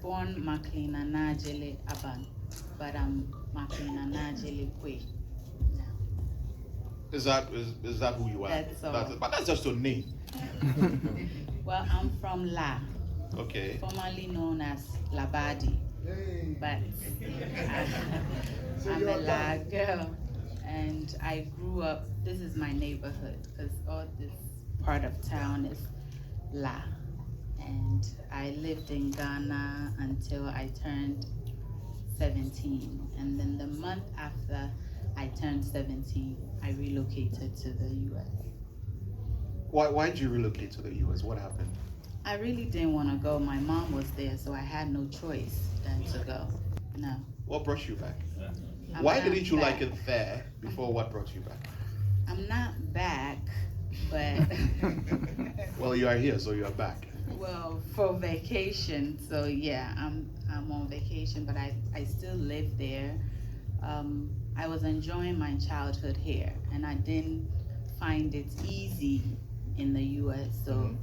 born 1million and SWEET Aban, but I'm 1million and SWEET Kwe. Is that who you are? That's all. But that's just your name. Well, I'm from La, Okay. formerly known as Labadi, but I'm a La girl, and I grew up. This is my neighborhood because all this part of town is La, and I lived in Ghana until I turned 17, and then the month after I turned 17, I relocated to the U.S. Why did you relocate to the U.S.? What happened? I really didn't want to go. My mom was there, so I had no choice than to go. No. What brought you back? Why didn't you like it there before what brought you back? I'm not back, but Well, you are here, so you are back. well, for vacation. So yeah, I'm on vacation, but I still live there. I was enjoying my childhood here, and I didn't find it easy in the U.S., so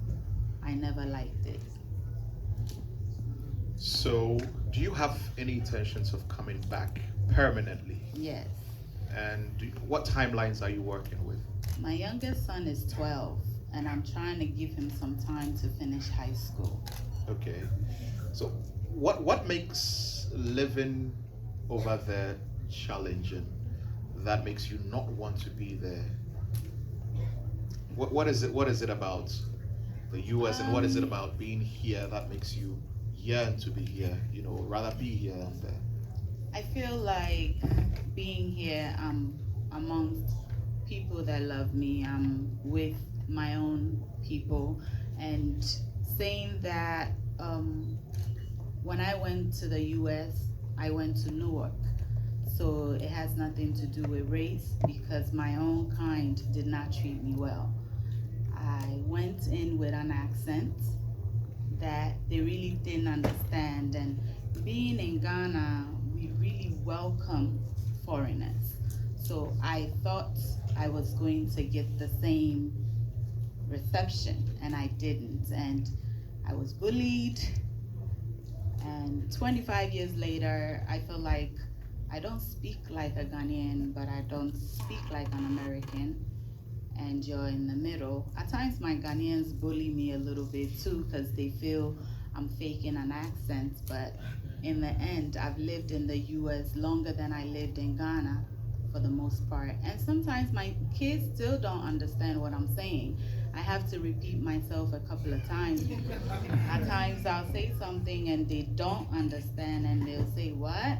I never liked it. So, do you have any intentions of coming back permanently? Yes. And what timelines are you working with? My youngest son is 12, and I'm trying to give him some time to finish high school. Okay. So, what makes living over there challenging that makes you not want to be there? What is it about the US and what is it about being here that makes you yearn to be here, rather be here than there? I feel like being here, I'm amongst people that love me. I'm with my own people, and saying that when I went to the US, I went to Newark. So it has nothing to do with race because my own kind did not treat me well. I went in with an accent that they really didn't understand, and being in Ghana, we really welcome foreigners. So I thought I was going to get the same reception, and I didn't, and I was bullied. And 25 years later, I feel like I don't speak like a Ghanaian, but I don't speak like an American, and you're in the middle. At times my Ghanaians bully me a little bit too because they feel I'm faking an accent, but in the end, I've lived in the US longer than I lived in Ghana for the most part. And sometimes my kids still don't understand what I'm saying. I have to repeat myself a couple of times. At times I'll say something and they don't understand and they'll say, what?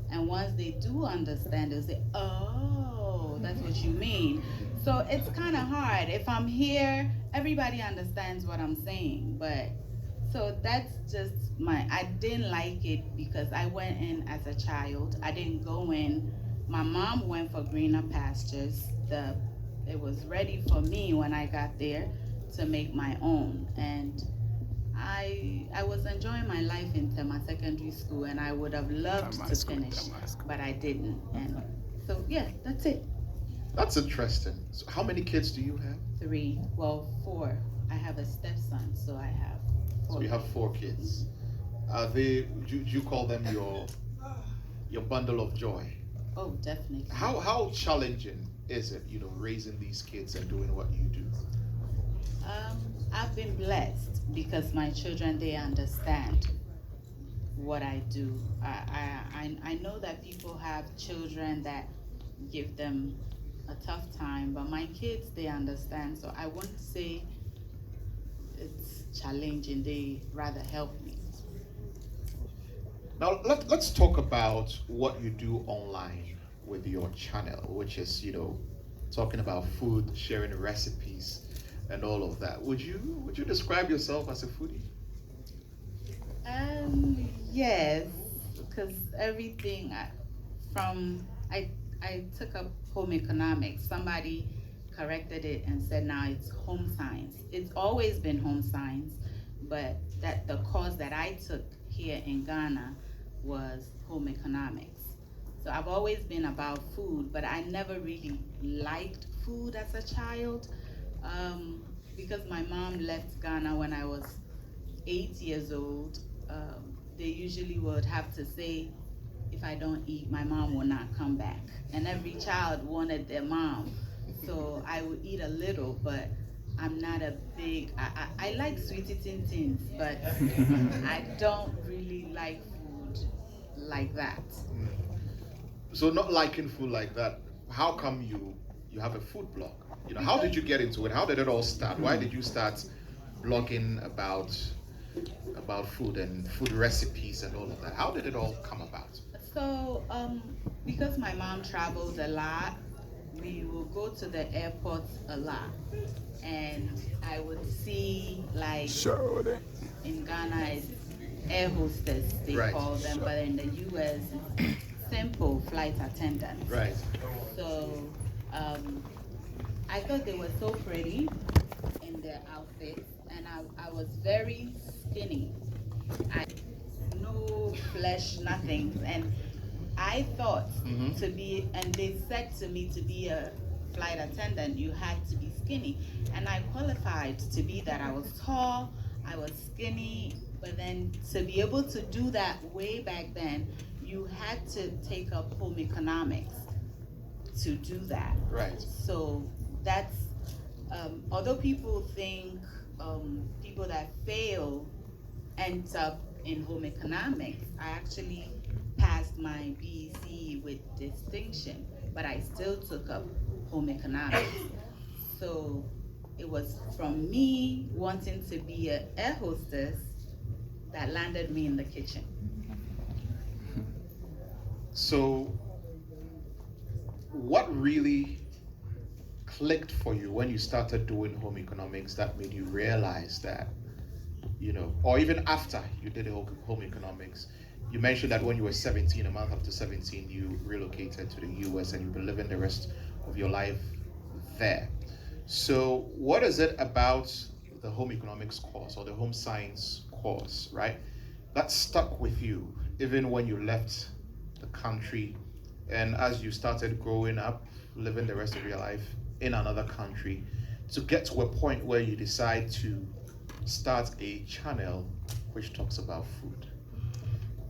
And once they do understand, they'll say, oh, that's what you mean. So it's kind of hard. If I'm here, everybody understands what I'm saying. But so that's just I didn't like it because I went in as a child. I didn't go in. My mom went for greener pastures. It was ready for me when I got there to make my own. And I was enjoying my life in Tema Secondary School, and I would have loved to finish, but I didn't. And so, yeah, that's it. That's interesting. So how many kids do you have? 3, well, 4. I have a stepson, so I have 4. So you have 4 kids. Are they? Do you call them your bundle of joy? Oh, definitely. How challenging is it, raising these kids and doing what you do? I've been blessed because my children, they understand what I do. I know that people have children that give them a tough time, but my kids, they understand. So I won't say it's challenging. They rather help me. Now let's talk about what you do online with your channel, which is talking about food, sharing recipes, and all of that. Would you describe yourself as a foodie? Yes, because everything I took up home economics. Somebody corrected it and said now it's home science. It's always been home science, but that the course that I took here in Ghana was home economics. So I've always been about food, but I never really liked food as a child because my mom left Ghana when I was 8 years old, they usually would have to say, if I don't eat, my mom will not come back. And every child wanted their mom. So I would eat a little, but I'm not a big, I like sweet eating things, but I don't really like food like that. So not liking food like that, how come you have a food blog? How did Because you get into it? How did it all start? Why did you start blogging about food and food recipes and all of that? How did it all come about? So, because my mom travels a lot, we will go to the airport a lot. And I would see, like, Sheldon. in Ghana, it's air hostess, they Right. call them, but in the US, it's simple flight attendant. Right. So, I thought they were so pretty in their outfits, and I was very skinny. I no flesh, nothing, and I thought Mhm. to be, and they said to me to be a flight attendant, you had to be skinny, and I qualified to be that. I was tall, I was skinny, but then to be able to do that way back then, you had to take up home economics to do that. Right. So that's, although people think people that fail end up in home economics, I actually passed my BEC with distinction, but I still took up home economics. So it was from me wanting to be an air hostess that landed me in the kitchen. So what really clicked for you when you started doing home economics that made you realize that, or even after you did the home economics? You mentioned that when you were 17, a month after 17, you relocated to the US and you've been living the rest of your life there. So, what is it about the home economics course or the home science course, right, that stuck with you even when you left the country and as you started growing up, living the rest of your life in another country, to get to a point where you decide to start a channel which talks about food?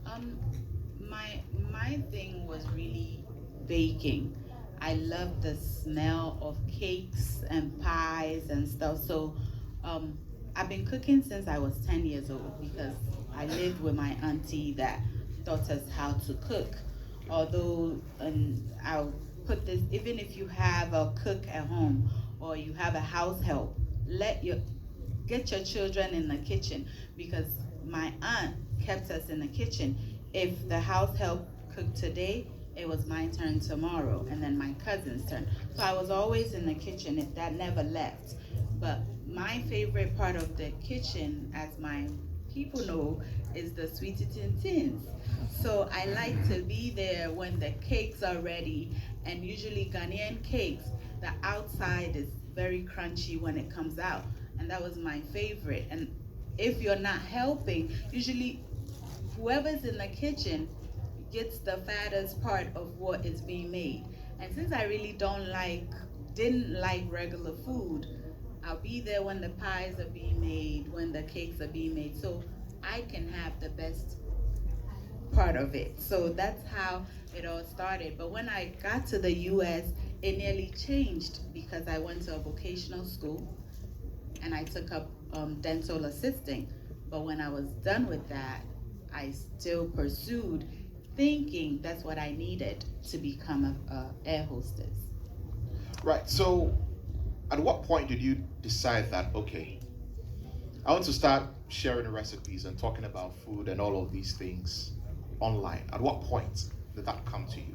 Um, my thing was really baking. I love the smell of cakes and pies and stuff. So, I've been cooking since I was 10 years old because I lived with my auntie that taught us how to cook. Although, I'll put this, even if you have a cook at home or you have a house help, get your children in the kitchen, because my aunt kept us in the kitchen. If the house help cooked today, it was my turn tomorrow, and then my cousin's turn. So I was always in the kitchen. That never left. But my favorite part of the kitchen, as my people know, is the sweet eating tins. So I like to be there when the cakes are ready, and usually Ghanaian cakes, the outside is very crunchy when it comes out, and that was my favorite. And if you're not helping, usually whoever's in the kitchen gets the fattest part of what is being made. And since I really didn't like regular food, I'll be there when the pies are being made, when the cakes are being made, so I can have the best part of it. So that's how it all started. But when I got to the US, it nearly changed because I went to a vocational school and I took up dental assisting. But when I was done with that, I still pursued, thinking that's what I needed to become a air hostess. Right. So, at what point did you decide that, okay, I want to start sharing recipes and talking about food and all of these things online? At what point did that come to you?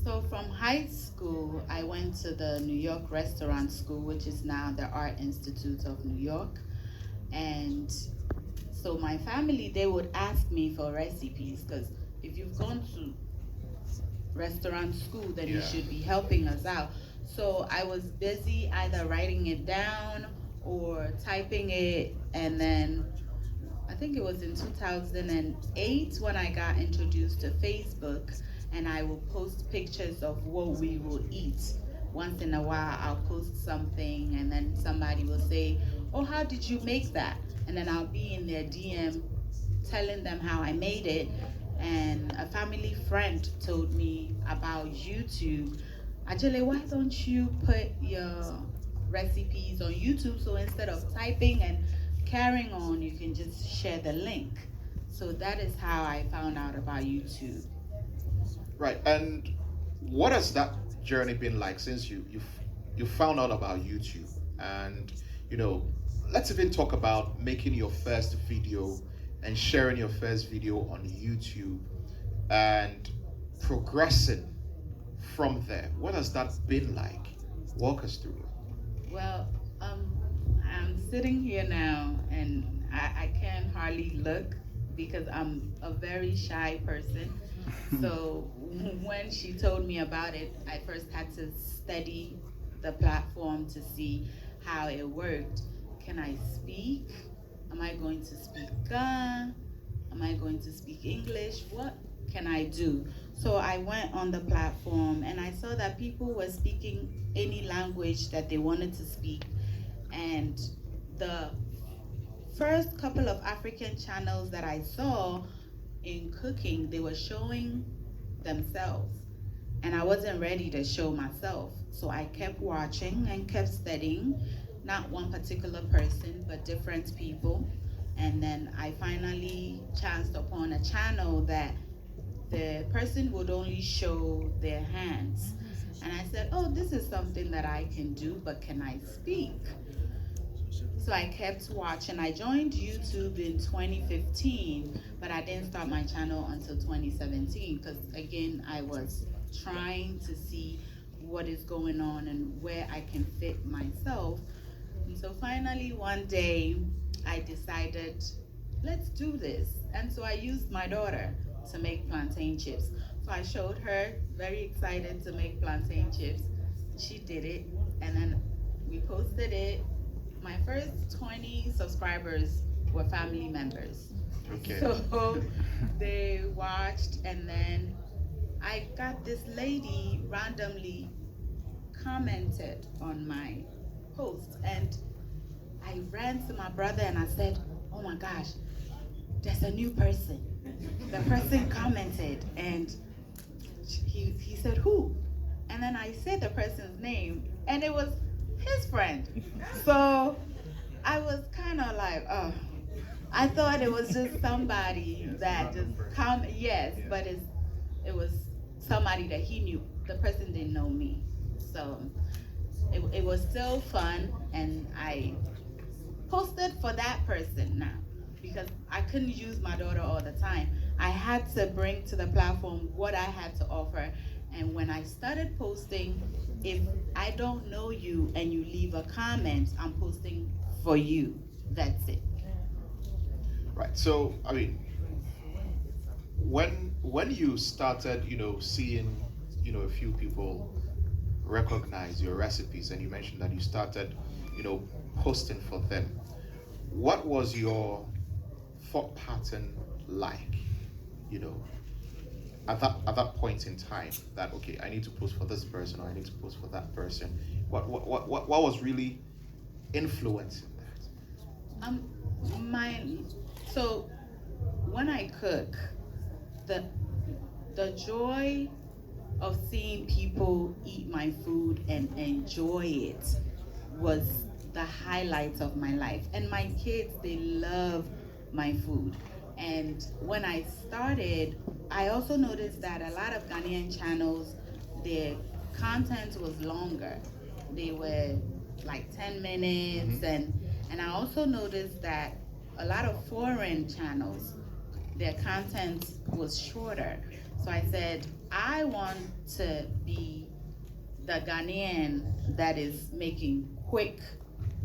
So from high school, I went to the New York Restaurant School, which is now the Art Institute of New York. And so my family, they would ask me for recipes, because if you've gone to restaurant school, then you should be helping us out. So I was busy either writing it down or typing it, and then I think it was in 2008 when I got introduced to Facebook, and I will post pictures of what we will eat. Once in a while, I'll post something, and then somebody will say, "Oh, how did you make that?" And then I'll be in their DM telling them how I made it. And a family friend told me about YouTube. Ajele, why don't you put your recipes on YouTube, so instead of typing and carrying on, you can just share the link. So that is how I found out about YouTube. Right. And what has that journey been like since you found out about YouTube? And you know, let's even talk about making your first video and sharing your first video on YouTube and progressing from there. What has that been like? Walk us through Well, I'm sitting here now and I can hardly look because I'm a very shy person. it. So when she told me about it, I first had to study the platform to see how it worked. Can I speak? Am I going to speak Ga? Am I going to speak English? What can I do? So I went on the platform and I saw that people were speaking any language that they wanted to speak. And the first couple of African channels that I saw in cooking, they were showing themselves. And I wasn't ready to show myself. So I kept watching and kept studying, not one particular person, but different people. And then I finally chanced upon a channel that the person would only show their hands. And I said, oh, this is something that I can do, but can I speak? So I kept watching. I joined YouTube in 2015, but I didn't start my channel until 2017 because, again, I was trying to see what is going on and where I can fit myself. And so finally, one day, I decided, let's do this. And so I used my daughter to make plantain chips. So I showed her, very excited to make plantain chips. She did it, and then we posted it. My first 20 subscribers were family members. Okay. So they watched, and then I got this lady randomly commented on my post, and I ran to my brother and I said, oh my gosh, there's a new person. The person commented, and he said, who? And then I said the person's name, and it was his friend. So I was kind of like, oh, I thought it was just somebody that just yes, but it was somebody that he knew. The person didn't know me. So it was still fun, and I posted for that person now because I couldn't use my daughter all the time. I had to bring to the platform what I had to offer. And when I started posting, if I don't know you and you leave a comment, I'm posting for you. That's it. Right. So, I mean, when you started, seeing, a few people recognize your recipes, and you mentioned that you started, posting for them, what was your thought pattern like, you know, at that point in time, that okay, I need to post for this person or I need to post for that person? What was really influencing that? Mine. So when I cook, the the joy of seeing people eat my food and enjoy it was the highlight of my life. And my kids, they love my food. And when I started, I also noticed that a lot of Ghanaian channels, their content was longer. They were like 10 minutes, and I also noticed that a lot of foreign channels, their content was shorter. So I said, I want to be the Ghanaian that is making quick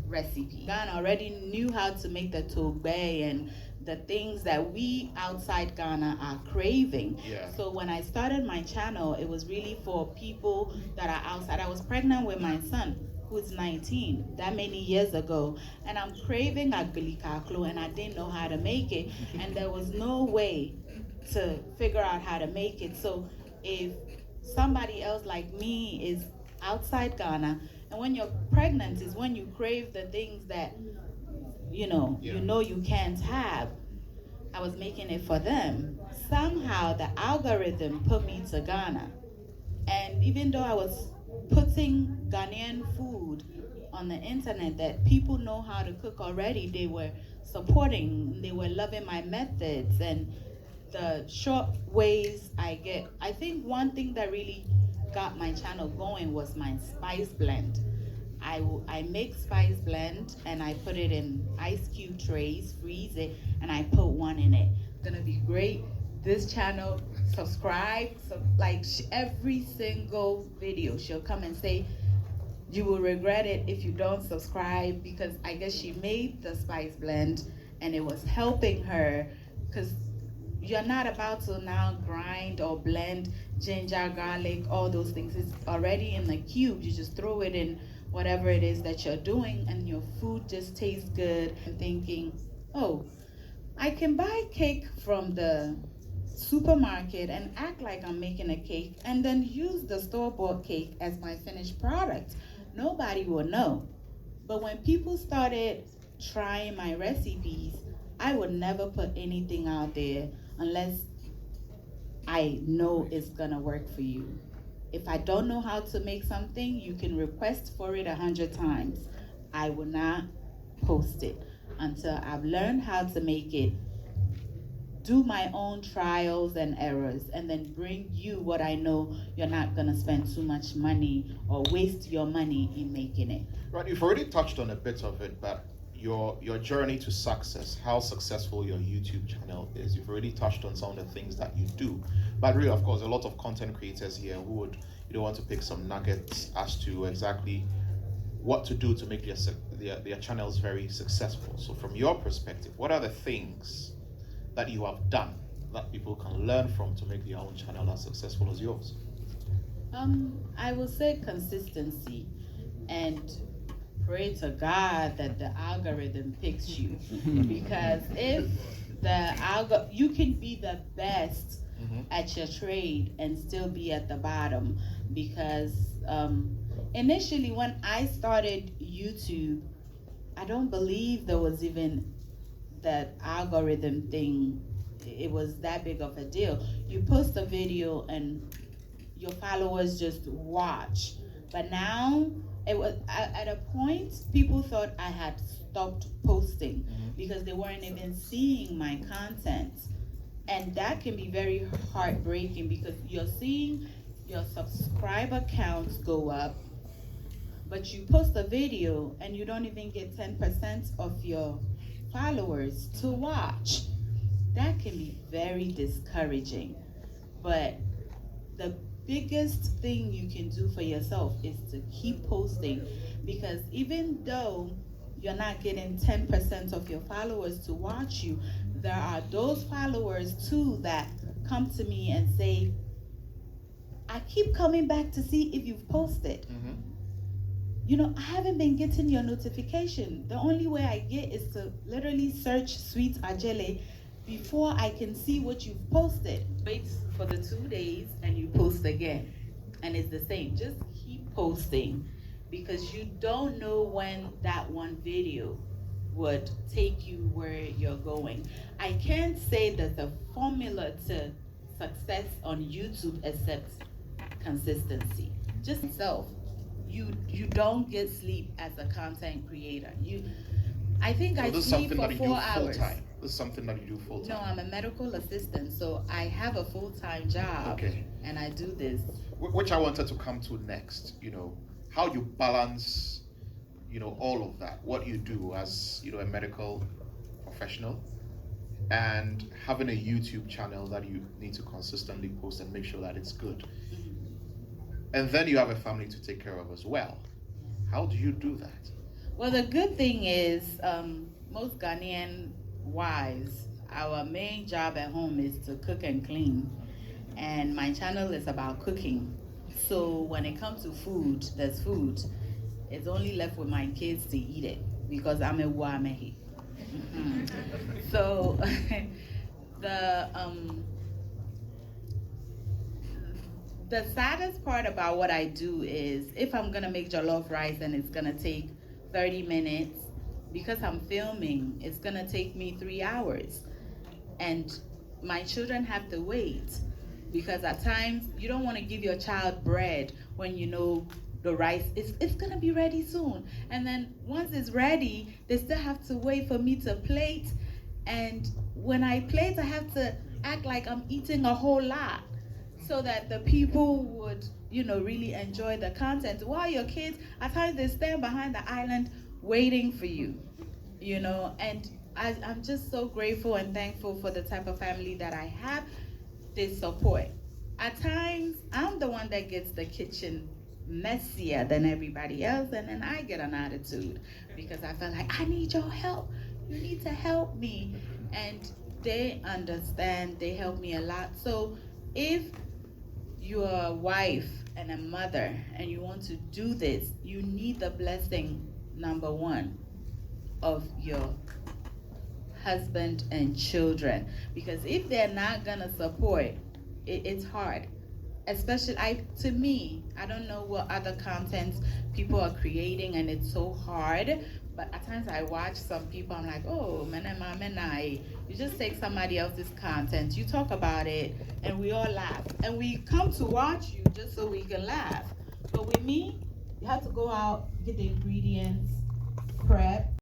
recipe. Ghana already knew how to make the tobe and the things that we outside Ghana are craving. Yeah. So when I started my channel, it was really for people that are outside. I was pregnant with my son, who's 19, that many years ago, and I'm craving agbilikaklo, and I didn't know how to make it, and there was no way to figure out how to make it. So if somebody else like me is outside Ghana, and when you're pregnant is when you crave the things that you know Yeah. you know you can't have. I was making it for them. Somehow the algorithm put me to Ghana. And even though I was putting Ghanaian food on the internet that people know how to cook already, they were supporting, they were loving my methods and the short ways I get. I think one thing that really got my channel going was my spice blend. I make spice blend and I put it in ice cube trays, freeze it, and I put one in it. It's gonna be great. This channel, subscribe. So like every single video, she'll come and say, you will regret it if you don't subscribe, because I guess she made the spice blend and it was helping her, because you're not about to now grind or blend ginger, garlic, all those things. It's already in the cube. You just throw it in whatever it is that you're doing and your food just tastes good. I'm thinking, oh, I can buy cake from the supermarket and act like I'm making a cake and then use the store-bought cake as my finished product. Nobody will know. But when people started trying my recipes, I would never put anything out there unless I know it's gonna work for you. If I don't know how to make something, you can request for it 100 times. I will not post it until I've learned how to make it, do my own trials and errors, and then bring you what I know you're not gonna spend too much money or waste your money in making it. Right, you've already touched on a bit of it, but your journey to success, how successful your YouTube channel is. You've already touched on some of the things that you do. But really, of course, a lot of content creators here who would want to pick some nuggets as to exactly what to do to make their channels very successful. So from your perspective, what are the things that you have done that people can learn from to make their own channel as successful as yours? I will say consistency, and pray to God that the algorithm picks you. Because if you can be the best at your trade and still be at the bottom, because initially when I started YouTube, I don't believe there was even that algorithm thing. It was that big of a deal. You post a video and your followers just watch. But now, it was at a point people thought I had stopped posting because they weren't even seeing my content. And that can be very heartbreaking, because you're seeing your subscriber counts go up, but you post a video and you don't even get 10% of your followers to watch. That can be very discouraging. But the biggest thing you can do for yourself is to keep posting, because even though you're not getting 10% of your followers to watch you, there are those followers too that come to me and say, I keep coming back to see if you've posted. You know, I haven't been getting your notification. The only way I get is to literally search Sweet Adjeleyi before I can see what you've posted. Wait for the 2 days and you post again. And it's the same. Just keep posting, because you don't know when that one video would take you where you're going. I can't say that the formula to success on YouTube except consistency. Just self. You don't get sleep as a content creator. I think I sleep for 4 hours. This is something that you do full time. No, I'm a medical assistant, so I have a full-time job. Okay. And I do this. Which I wanted to come to next. How you balance, all of that. What you do as, a medical professional, and having a YouTube channel that you need to consistently post and make sure that it's good. And then you have a family to take care of as well. How do you do that? Well, the good thing is, most Ghanaian wives, our main job at home is to cook and clean. And my channel is about cooking. So when it comes to food, there's food. It's only left with my kids to eat it, because I'm a wamehi. So the saddest part about what I do is, if I'm gonna make jollof rice and it's gonna take 30 minutes, because I'm filming, it's gonna take me 3 hours. And my children have to wait, because at times you don't want to give your child bread when you know the rice it's gonna be ready soon. And then once it's ready, they still have to wait for me to plate. And when I plate, I have to act like I'm eating a whole lot so that the people would, really enjoy the content. While your kids, at times they stand behind the island waiting for you, and I'm just so grateful and thankful for the type of family that I have. They support. At times, I'm the one that gets the kitchen messier than everybody else, and then I get an attitude because I feel like I need your help. You need to help me. And they understand, they help me a lot. So if you're a wife and a mother and you want to do this, you need the blessing, number one, of your husband and children. Because if they're not gonna support, it's hard. Especially, to me, I don't know what other contents people are creating, and it's so hard. But at times I watch some people, I'm like, oh, man, you just take somebody else's content, you talk about it, and we all laugh. And we come to watch you just so we can laugh. But with me, you have to go out, get the ingredients, prep,